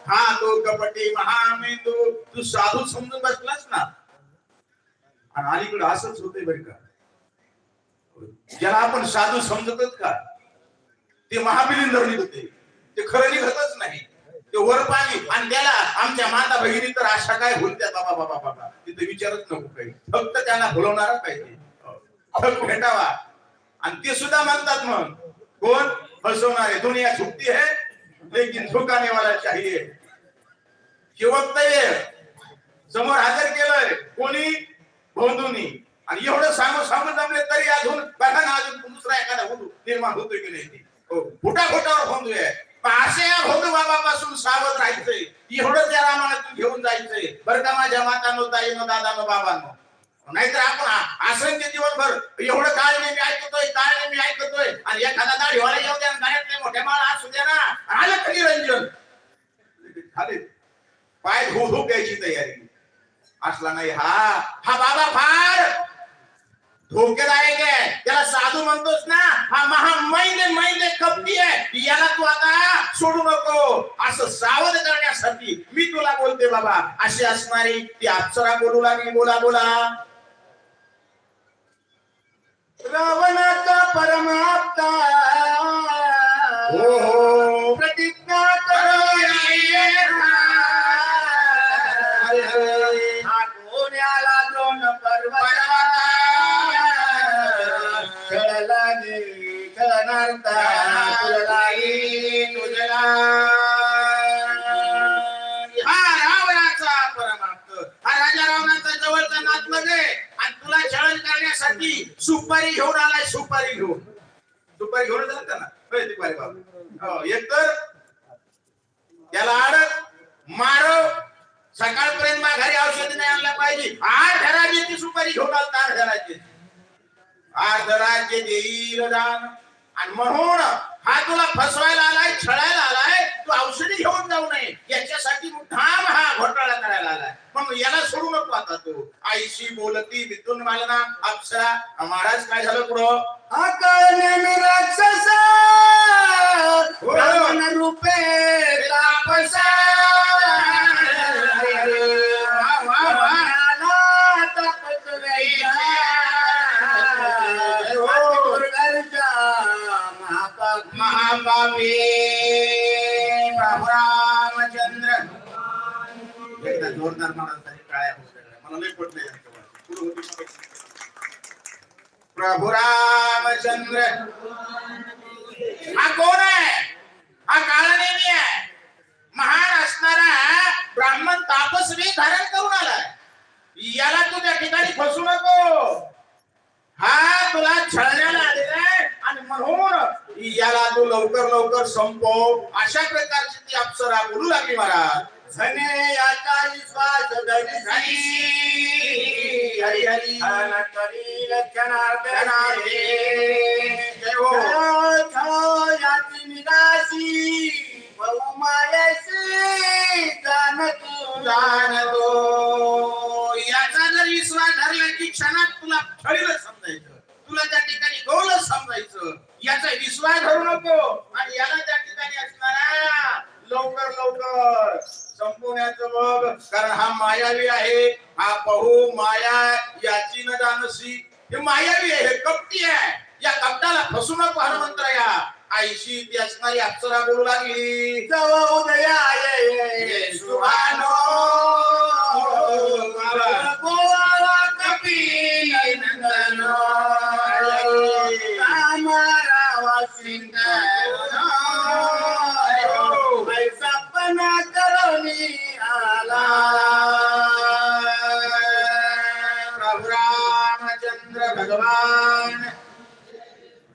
हा तो कपटी महामेंदू तू साधू समजून बसलास ना. आणि अलीकडे असंच होते बरं का, ज्याला आपण साधू समजतच का ते महाबिलीन धरणी होते, ते खरं निघतच नाही, ते वर पाणी. आणि त्याला आमच्या माता भगिनी तर अशा काय बोलत्या बाबा बाबा बाबा तिथे विचारच नको काही, फक्त त्यांना बोलवणारा पाहिजे, फक्त भेटावा. आणि ते सुद्धा म्हणतात मग कोण फसवणारे, दुनिया झुकती है लेकिन झुकाने वाला चाहिए. शेवट समोर हजर केलंय कोणी भोंदूनी, आणि एवढं सांगू सांगून जमले तरी अजून बघा ना, अजून दुसरा एखादा भोंदू निर्माण होतोय की नाही. फुटा फुटावर भोंदू आहे. असे या भोंदू बाबापासून सावध राहायचंय, एवढं त्या रामायणातून घेऊन जायचंय बरं का माझ्या मातांनो, ताईनो, दादानो, बाबांनो. नाहीतर आपण असंख्य दिवसभर एवढं काय मी ऐकतोय, काय मी ऐकतोय, आणि एखादा दाढीवाला येऊ द्या, गाण्यातले मोठ्या माळा असू द्या ना, आलं खरी रंजन खाली पाय धू धू प्यायची तयारी असला नाही. हा हा बाबा फार धोकेदायक आहे, त्याला साधू म्हणतोस ना, हा मैंदे कपटी आहे, याला तू आता सोडू नको. असं सावध करण्यासाठी मी तुला बोलते बाबा. अशी असणारी ती अप्सरा बोलू लागली, बोला बोला. रावणाचा परमाप्ता हो हो प्रतिज्ञा करो हा कोण्याला द्रोण पर्वता खेळलाने खेळणारता तुझलाई तुझला. हा रावणाचा परमाप्त, हा राजा रावणाचा जवळचा नातलग आहे, आणि तुला छळण करण्यासाठी सुपारी घेऊन आलाय. सुपारी घेऊन जात ना बाबा. एकतर त्याला अडक मारव, सकाळपर्यंत माघारी औषध नाही आणला पाहिजे. अर्धराज्याची सुपारी घेऊन आला, अर्धराज्य देईल दान. आणि म्हणून हा तुला फसवायला आलाय, छळायला आलाय, तू औषधी घेऊन जाऊ नये याच्यासाठी मुद्दाम हा घोटाळा करायला आलाय. म्हणून याला सोडू नको आता. तू आईशी बोलती विद्युन मालना अप्सरा. महाराज काय झालं पुढं? हा कळणे राक्षस ब्राह्मण रूपे तापसा महापापी प्रभू रामचंद्र. एकदा जोरदार महाराजांनी काय मला नाही पटलं. प्रभू रामचंद्र हा कोण आहे? हा काळनेमी आहे, महान असणारा ब्राह्मण तापस्वी धारण करून आलाय. याला तू त्या ठिकाणी फसू नको. हा तुला छळण्याला आलेला आहे, आणि म्हणून याला तू लवकर लवकर संपव. अशा प्रकारची ती अप्सरा बोलू लागली. महाराज धने याचा विश्वास धरी हरी हरी करी लक्षणार्थे याची निराशी बहुमायसी जाणतो. याचा जर विश्वास धरला की क्षणात तुला खरीच समजायचं, तुला त्या ठिकाणी गौलच समजायचं. याचा विश्वास धरू नको, आणि याला त्या ठिकाणी असणारा लवकर लवकर संपवण्याचं बघ. कारण हा मायावी आहे, हा बहु माया याची न जानसी. हे मायावी आहे, हे कपटी आहे. या कपटाला फसू नको हनुमंतराया. आईशी ती असणारी अप्सरा बोलू लागली. जव उदया ये सुभानो गोवा कपी नंदनो हमारा वासिंदा सपना करोनी आला. प्रभू रामचंद्र भगवान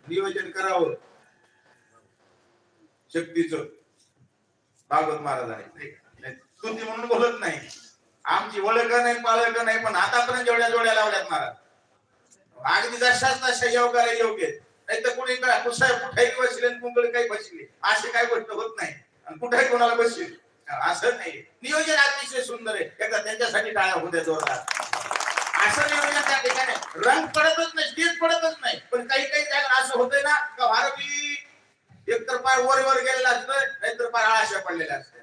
नियोजन करावं शक्तीचं. भागवत महाराज आहे स्तुती म्हणून बोलत नाही, आमची ओळख नाही पाळख नाही, पण आतापर्यंत जेवढ्या जोड्या लावल्यात महाराज अगदी जशाच तशा योगाला योग्य. नाही तर कुणी काय कुठेही बसले कुंकळी काही बसली अशी काही गोष्ट होत नाही, आणि कुठेही कोणाला बसली असं नाही. नियोजन अतिशय सुंदर आहे. एकदा त्यांच्यासाठी टाळ्या होऊ द्या जोरदार. असं नियोजन त्या ठिकाणी रंग पडतच नाही, स्टेज पडतच नाही. पण काही काही जागा असं होतंय ना का भारती एकतर पाय वर वर गेलेला असतं, नाहीतर पाय आळाशा पडलेला असतं.